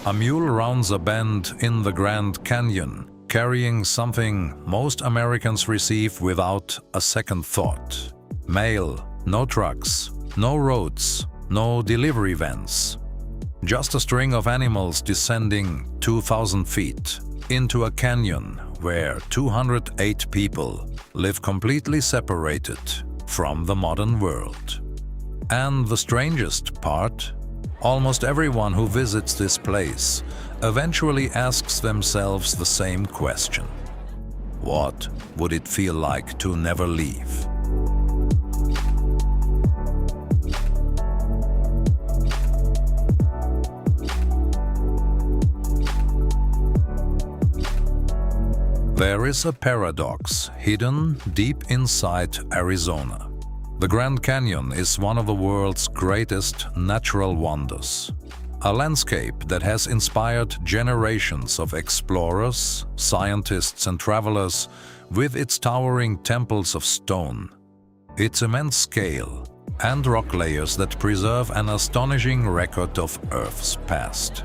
A mule rounds a bend in the Grand Canyon, carrying something most Americans receive without a second thought. Mail, no trucks, no roads, no delivery vans. Just a string of animals descending 2,000 feet into a canyon where 208 people live completely separated from the modern world. And the strangest part, almost everyone who visits this place eventually asks themselves the same question. What would it feel like to never leave? There is a paradox hidden deep inside Arizona. The Grand Canyon is one of the world's greatest natural wonders. A landscape that has inspired generations of explorers, scientists and travelers with its towering temples of stone, its immense scale, and rock layers that preserve an astonishing record of Earth's past.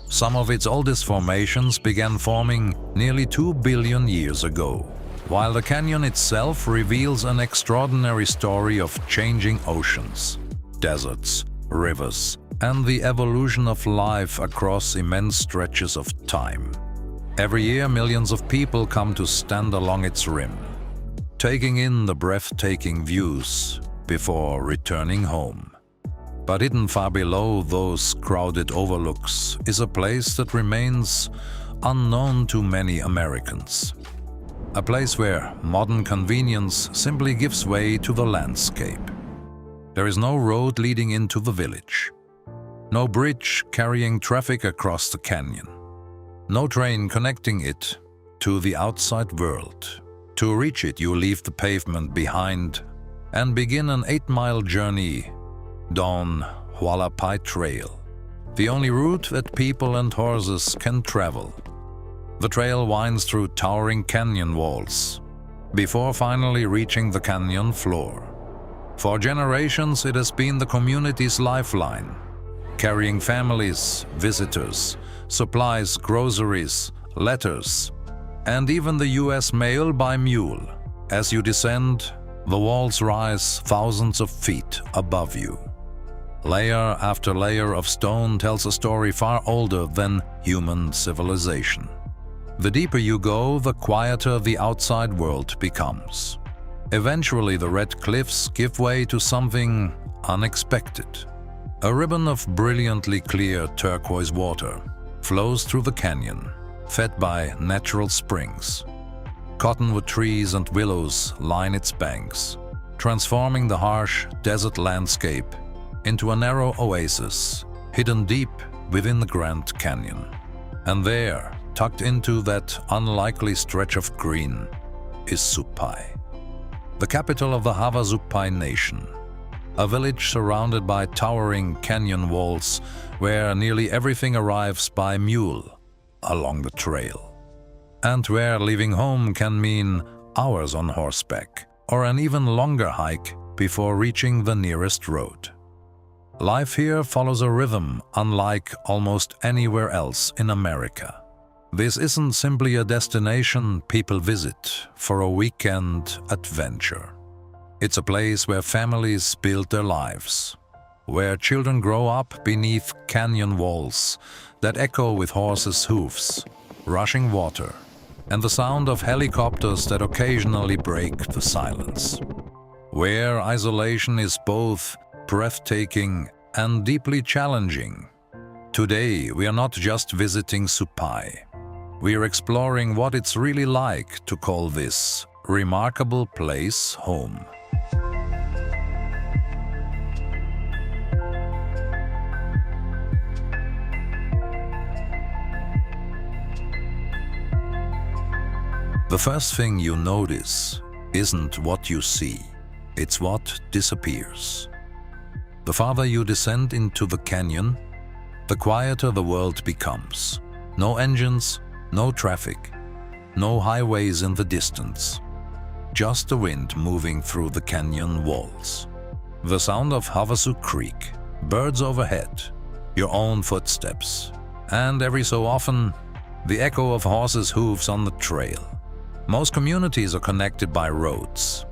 Some of its oldest formations began forming nearly 2 billion years ago, while the canyon itself reveals an extraordinary story of changing oceans, deserts, rivers, and the evolution of life across immense stretches of time. Every year, millions of people come to stand along its rim, taking in the breathtaking views before returning home. But hidden far below those crowded overlooks is a place that remains unknown to many Americans. A place where modern convenience simply gives way to the landscape. There is no road leading into the village. No bridge carrying traffic across the canyon. No train connecting it to the outside world. To reach it, you leave the pavement behind and begin an 8-mile journey down Havasupai Trail, the only route that people and horses can travel. The trail winds through towering canyon walls, before finally reaching the canyon floor. For generations, it has been the community's lifeline, carrying families, visitors, supplies, groceries, letters, and even the US mail by mule. As you descend, the walls rise thousands of feet above you. Layer after layer of stone tells a story far older than human civilization. The deeper you go, the quieter the outside world becomes. Eventually, the red cliffs give way to something unexpected. A ribbon of brilliantly clear turquoise water flows through the canyon, fed by natural springs. Cottonwood trees and willows line its banks, transforming the harsh desert landscape into a narrow oasis hidden deep within the Grand Canyon. And there, tucked into that unlikely stretch of green, is Supai, the capital of the Havasupai nation, a village surrounded by towering canyon walls where nearly everything arrives by mule along the trail, and where leaving home can mean hours on horseback or an even longer hike before reaching the nearest road. Life here follows a rhythm unlike almost anywhere else in America. This isn't simply a destination people visit for a weekend adventure. It's a place where families build their lives, where children grow up beneath canyon walls that echo with horses' hooves, rushing water, and the sound of helicopters that occasionally break the silence. Where isolation is both breathtaking and deeply challenging. Today, we are not just visiting Supai. We are exploring what it's really like to call this remarkable place home. The first thing you notice isn't what you see, it's what disappears. The farther you descend into the canyon, the quieter the world becomes. No engines, no traffic, no highways in the distance. Just the wind moving through the canyon walls. The sound of Havasu Creek, birds overhead, your own footsteps, and every so often, the echo of horses' hooves on the trail. Most communities are connected by roads.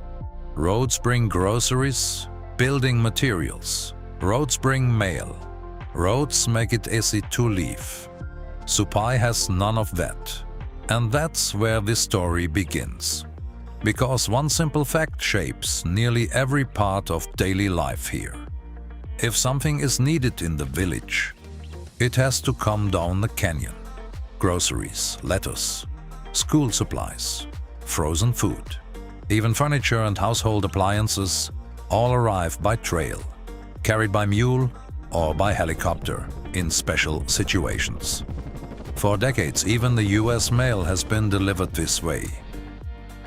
Roads bring groceries, building materials. Roads bring mail. Roads make it easy to live. Supai has none of that. And that's where this story begins. Because one simple fact shapes nearly every part of daily life here. If something is needed in the village, it has to come down the canyon. Groceries, lettuce, school supplies, frozen food, even furniture and household appliances all arrive by trail, carried by mule or by helicopter in special situations. For decades, even the US mail has been delivered this way.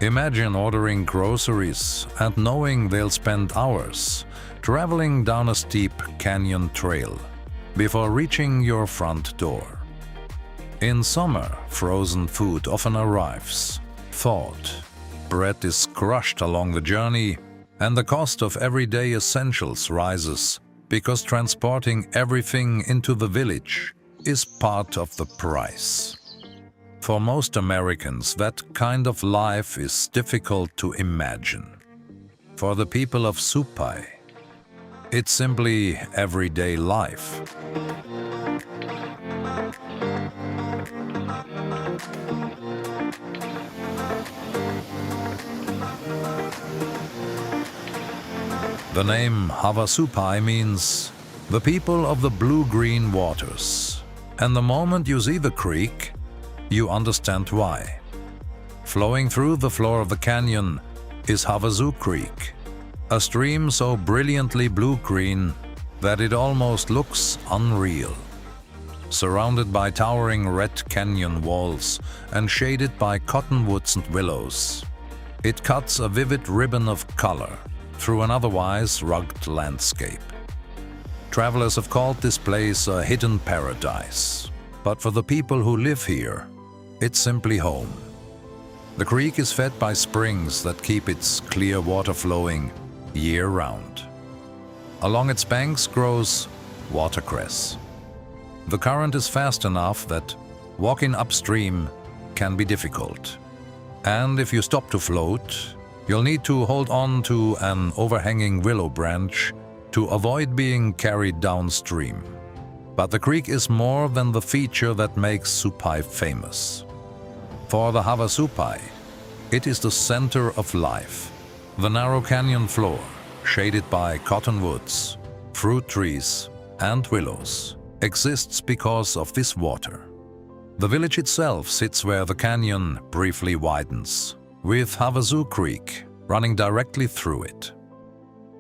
Imagine ordering groceries and knowing they'll spend hours traveling down a steep canyon trail before reaching your front door. In summer, frozen food often arrives thawed. Bread is crushed along the journey, and the cost of everyday essentials rises because transporting everything into the village is part of the price. For most Americans, that kind of life is difficult to imagine. For the people of Supai, it's simply everyday life. The name Havasupai means the people of the blue-green waters. And the moment you see the creek, you understand why. Flowing through the floor of the canyon is Havasu Creek, a stream so brilliantly blue-green that it almost looks unreal. Surrounded by towering red canyon walls and shaded by cottonwoods and willows, it cuts a vivid ribbon of color through an otherwise rugged landscape. Travelers have called this place a hidden paradise, but for the people who live here, it's simply home. The creek is fed by springs that keep its clear water flowing year-round. Along its banks grows watercress. The current is fast enough that walking upstream can be difficult. And if you stop to float, you'll need to hold on to an overhanging willow branch to avoid being carried downstream. But the creek is more than the feature that makes Supai famous. For the Havasupai, it is the center of life. The narrow canyon floor, shaded by cottonwoods, fruit trees, and willows, exists because of this water. The village itself sits where the canyon briefly widens, with Havasu Creek running directly through it.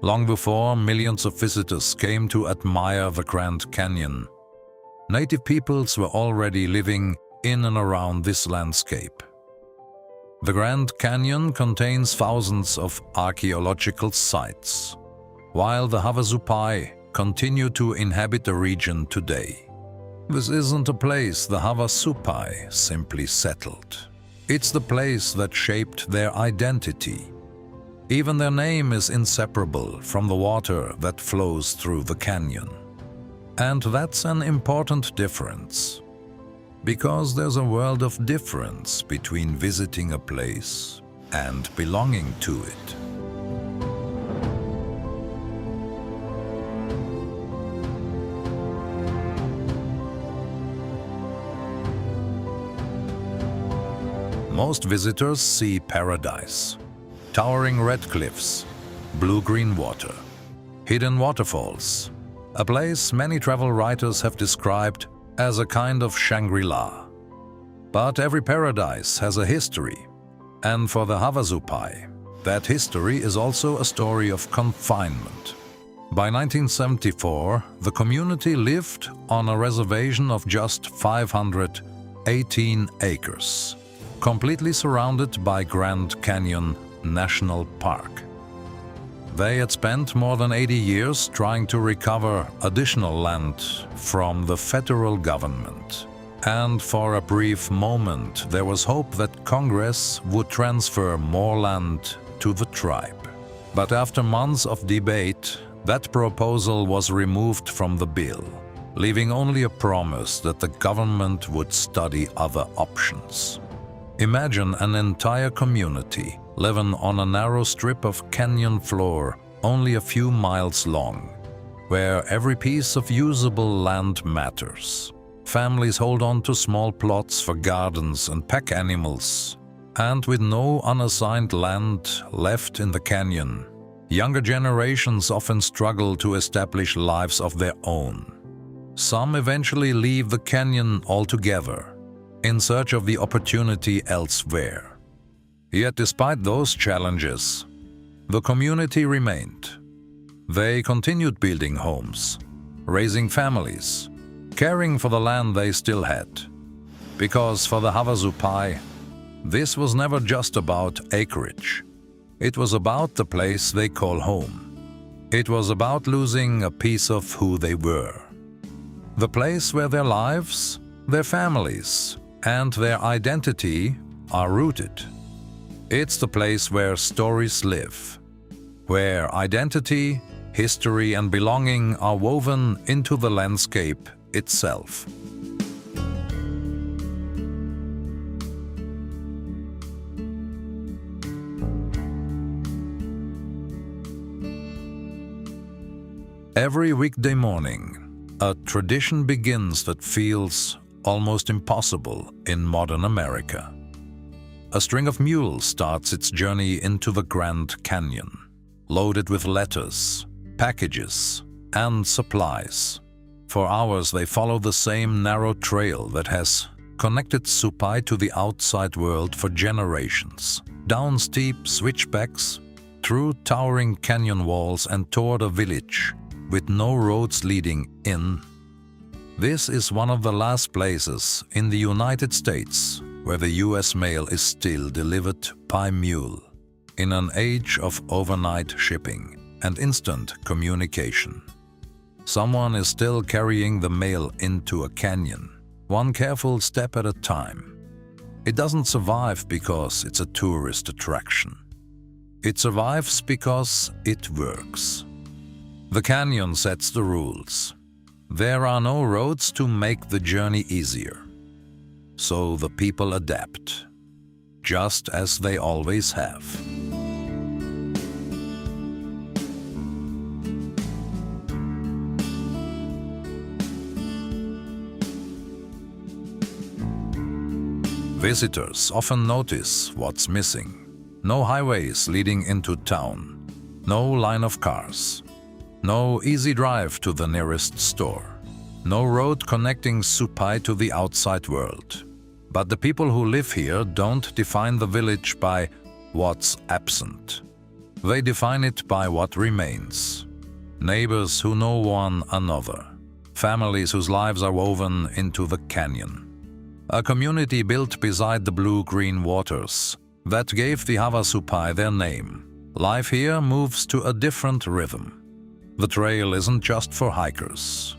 Long before millions of visitors came to admire the Grand Canyon, native peoples were already living in and around this landscape. The Grand Canyon contains thousands of archaeological sites, while the Havasupai continue to inhabit the region today. This isn't a place the Havasupai simply settled. It's the place that shaped their identity. Even their name is inseparable from the water that flows through the canyon. And that's an important difference, because there's a world of difference between visiting a place and belonging to it. Most visitors see paradise. Towering red cliffs, blue-green water, hidden waterfalls, a place many travel writers have described as a kind of Shangri-La. But every paradise has a history, and for the Havasupai, that history is also a story of confinement. By 1974, the community lived on a reservation of just 518 acres, completely surrounded by Grand Canyon National Park. They had spent more than 80 years trying to recover additional land from the federal government. And for a brief moment, there was hope that Congress would transfer more land to the tribe. But after months of debate, that proposal was removed from the bill. leaving only a promise that the government would study other options. Imagine an entire community living on a narrow strip of canyon floor only a few miles long, where every piece of usable land matters. Families hold on to small plots for gardens and pack animals, and with no unassigned land left in the canyon, younger generations often struggle to establish lives of their own. Some eventually leave the canyon altogether, in search of the opportunity elsewhere. Yet despite those challenges, the community remained. They continued building homes, raising families, caring for the land they still had. Because for the Havasupai, this was never just about acreage. It was about the place they call home. It was about losing a piece of who they were. The place where their lives, their families, and their identity are rooted. It's the place where stories live, where identity, history, and belonging are woven into the landscape itself. Every weekday morning, a tradition begins that feels almost impossible in modern America. A string of mules starts its journey into the Grand Canyon, loaded with letters, packages, and supplies. For hours they follow the same narrow trail that has connected Supai to the outside world for generations, down steep switchbacks, through towering canyon walls and toward a village with no roads leading in. This is one of the last places in the United States where the US mail is still delivered by mule, in an age of overnight shipping and instant communication. Someone is still carrying the mail into a canyon, one careful step at a time. It doesn't survive because it's a tourist attraction. It survives because it works. The canyon sets the rules. There are no roads to make the journey easier. So the people adapt, just as they always have. Visitors often notice what's missing. No highways leading into town, no line of cars, no easy drive to the nearest store, no road connecting Supai to the outside world. But the people who live here don't define the village by what's absent. They define it by what remains. Neighbors who know one another, families whose lives are woven into the canyon. A community built beside the blue-green waters that gave the Havasupai their name. Life here moves to a different rhythm. The trail isn't just for hikers.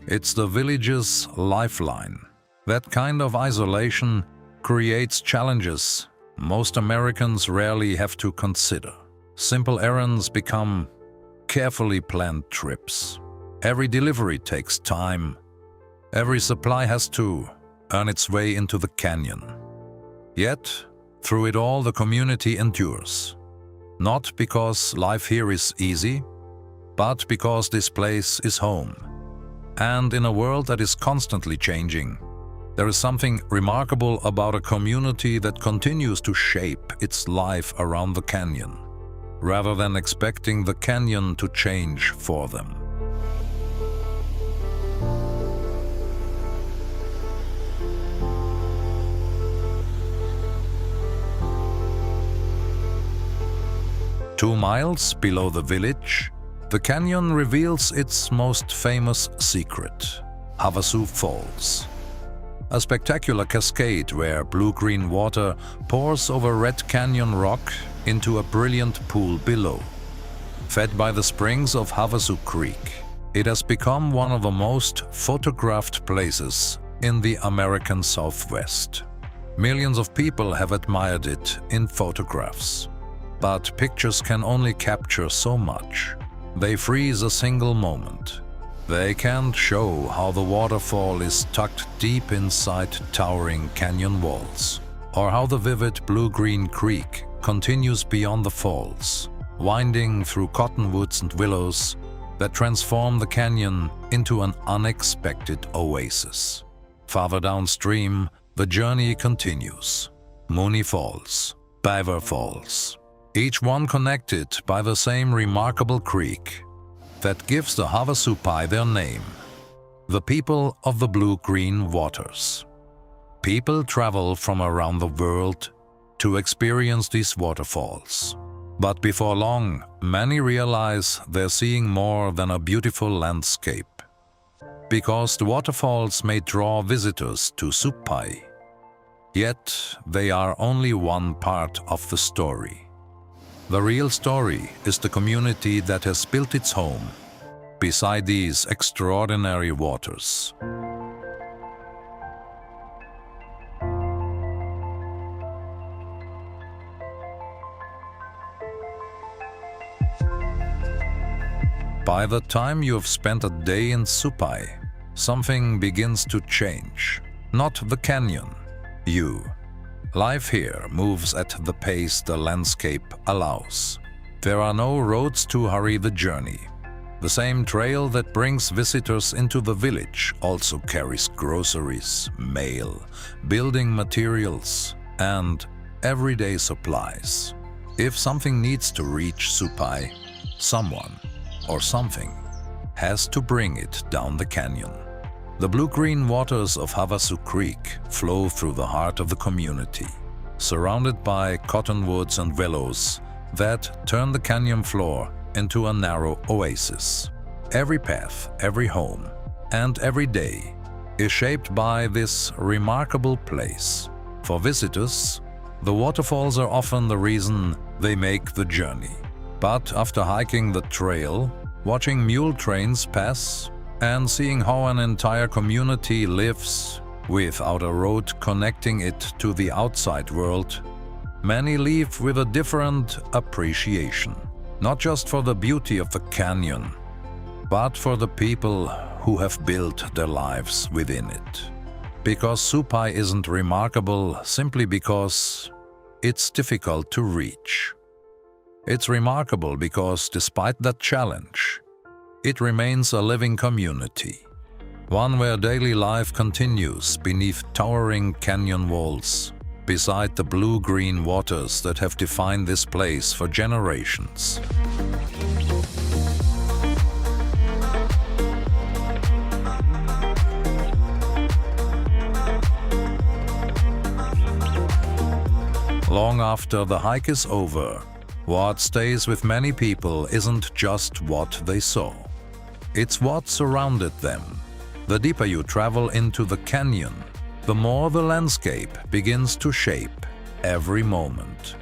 It's the village's lifeline. That kind of isolation creates challenges most Americans rarely have to consider. Simple errands become carefully planned trips. Every delivery takes time. Every supply has to earn its way into the canyon. Yet, through it all, the community endures. Not because life here is easy, but because this place is home. And in a world that is constantly changing, there is something remarkable about a community that continues to shape its life around the canyon, rather than expecting the canyon to change for them. Two miles below the village, the canyon reveals its most famous secret, Havasu Falls. A spectacular cascade where blue-green water pours over red canyon rock into a brilliant pool below. Fed by the springs of Havasu Creek, it has become one of the most photographed places in the American Southwest. Millions of people have admired it in photographs. But pictures can only capture so much. They freeze a single moment. They can't show how the waterfall is tucked deep inside towering canyon walls, or how the vivid blue-green creek continues beyond the falls, winding through cottonwoods and willows that transform the canyon into an unexpected oasis. Farther downstream, the journey continues. Mooney Falls, Beaver Falls, each one connected by the same remarkable creek that gives the Havasupai their name, the people of the blue-green waters. People travel from around the world to experience these waterfalls. But before long, many realize they're seeing more than a beautiful landscape, because the waterfalls may draw visitors to Supai. Yet, they are only one part of the story. The real story is the community that has built its home beside these extraordinary waters. By the time you have spent a day in Supai, something begins to change. Not the canyon, you. Life here moves at the pace the landscape allows. There are no roads to hurry the journey. The same trail that brings visitors into the village also carries groceries, mail, building materials, and everyday supplies. If something needs to reach Supai, someone or something has to bring it down the canyon. The blue-green waters of Havasu Creek flow through the heart of the community, surrounded by cottonwoods and willows that turn the canyon floor into a narrow oasis. Every path, every home, and every day is shaped by this remarkable place. For visitors, the waterfalls are often the reason they make the journey. But after hiking the trail, watching mule trains pass, and seeing how an entire community lives without a road connecting it to the outside world, many leave with a different appreciation. Not just for the beauty of the canyon, but for the people who have built their lives within it. Because Supai isn't remarkable simply because it's difficult to reach. It's remarkable because, despite that challenge, it remains a living community, one where daily life continues beneath towering canyon walls, beside the blue-green waters that have defined this place for generations. Long after the hike is over, what stays with many people isn't just what they saw. It's what surrounded them. The deeper you travel into the canyon, the more the landscape begins to shape every moment.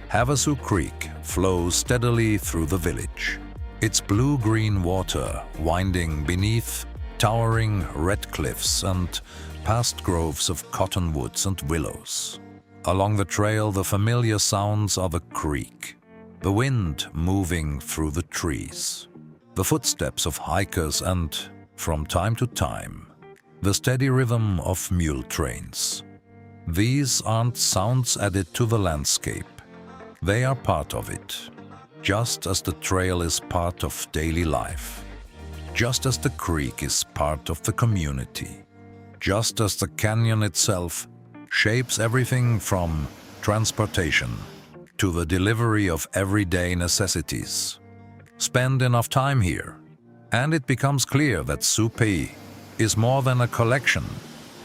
Havasu Creek flows steadily through the village, its blue-green water winding beneath towering red cliffs and past groves of cottonwoods and willows. Along the trail, the familiar sounds are the creek, the wind moving through the trees, the footsteps of hikers, and, from time to time, the steady rhythm of mule trains. These aren't sounds added to the landscape. They are part of it, just as the trail is part of daily life, just as the creek is part of the community, just as the canyon itself shapes everything from transportation to the delivery of everyday necessities. Spend enough time here, and it becomes clear that Supai is more than a collection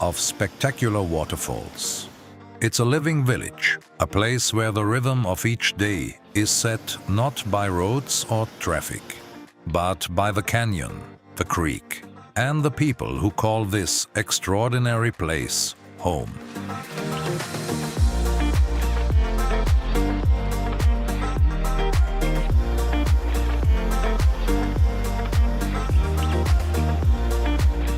of spectacular waterfalls. It's a living village, a place where the rhythm of each day is set not by roads or traffic, but by the canyon, the creek, and the people who call this extraordinary place home.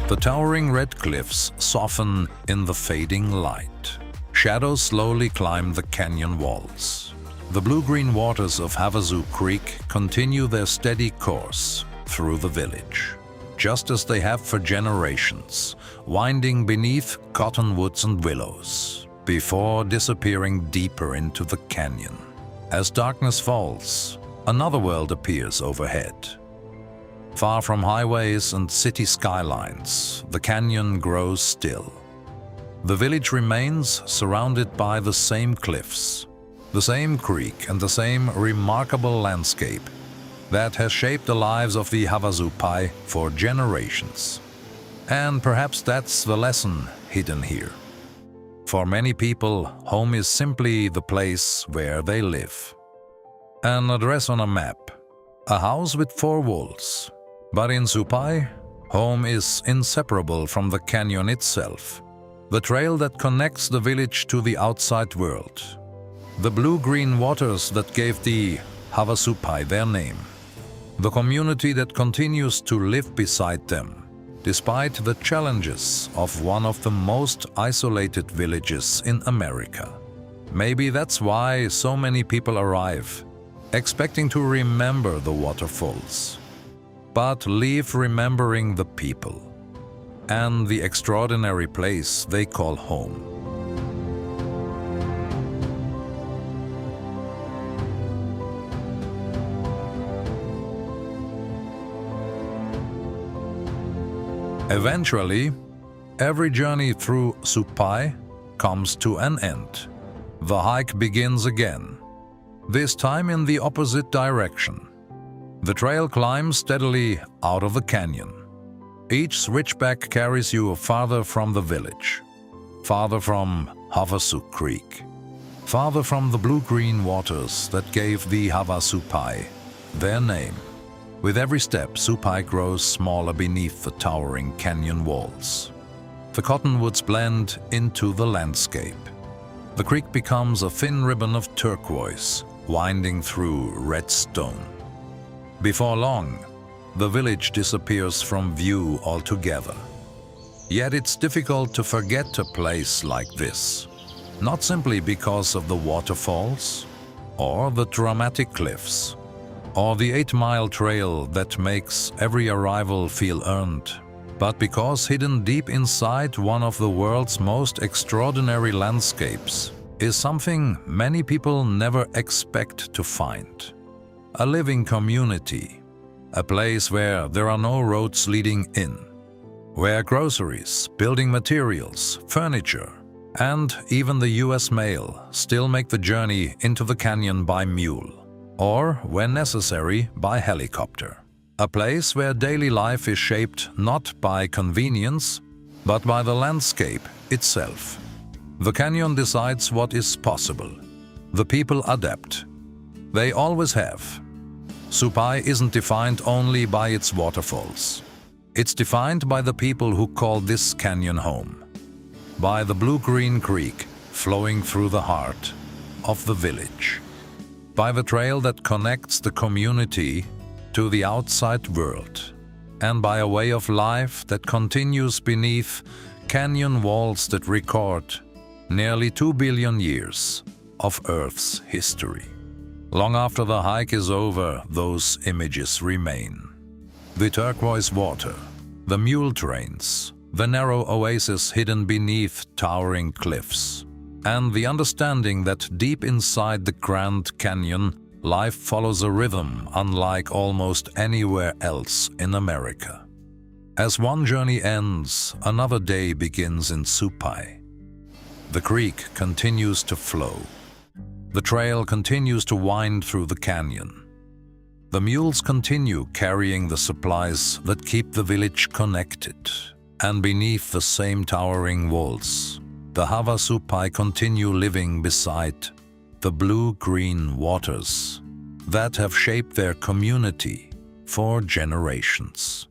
The towering red cliffs soften in the fading light. Shadows slowly climb the canyon walls. The blue-green waters of Havasu Creek continue their steady course through the village. just as they have for generations, winding beneath cottonwoods and willows, before disappearing deeper into the canyon. As darkness falls, another world appears overhead. Far from highways and city skylines, the canyon grows still. The village remains surrounded by the same cliffs, the same creek and the same remarkable landscape that has shaped the lives of the Havasupai for generations. And perhaps that's the lesson hidden here. For many people, home is simply the place where they live. An address on a map, a house with 4 walls. But in Supai, home is inseparable from the canyon itself, the trail that connects the village to the outside world, the blue-green waters that gave the Havasupai their name, the community that continues to live beside them, despite the challenges of one of the most isolated villages in America. Maybe that's why so many people arrive, expecting to remember the waterfalls, but leave remembering the people and the extraordinary place they call home. Eventually, every journey through Supai comes to an end. The hike begins again, this time in the opposite direction. The trail climbs steadily out of the canyon. Each switchback carries you farther from the village, farther from Havasu Creek, farther from the blue-green waters that gave the Havasupai their name. With every step, Supai grows smaller beneath the towering canyon walls. The cottonwoods blend into the landscape. The creek becomes a thin ribbon of turquoise, winding through red stone. Before long, the village disappears from view altogether. Yet it's difficult to forget a place like this, not simply because of the waterfalls, or the dramatic cliffs, or the 8-mile trail that makes every arrival feel earned, but because hidden deep inside one of the world's most extraordinary landscapes is something many people never expect to find. A living community, a place where there are no roads leading in, where groceries, building materials, furniture, and even the US mail still make the journey into the canyon by mule, or, when necessary, by helicopter. A place where daily life is shaped not by convenience, but by the landscape itself. The canyon decides what is possible. The people adapt. They always have. Supai isn't defined only by its waterfalls. It's defined by the people who call this canyon home, by the blue-green creek flowing through the heart of the village, by the trail that connects the community to the outside world, and by a way of life that continues beneath canyon walls that record nearly 2 billion years of Earth's history. Long after the hike is over, those images remain. The turquoise water, the mule trains, the narrow oasis hidden beneath towering cliffs, and the understanding that deep inside the Grand Canyon, life follows a rhythm unlike almost anywhere else in America. As one journey ends, another day begins in Supai. The creek continues to flow. The trail continues to wind through the canyon. The mules continue carrying the supplies that keep the village connected. And beneath the same towering walls, the Havasupai continue living beside the blue-green waters that have shaped their community for generations.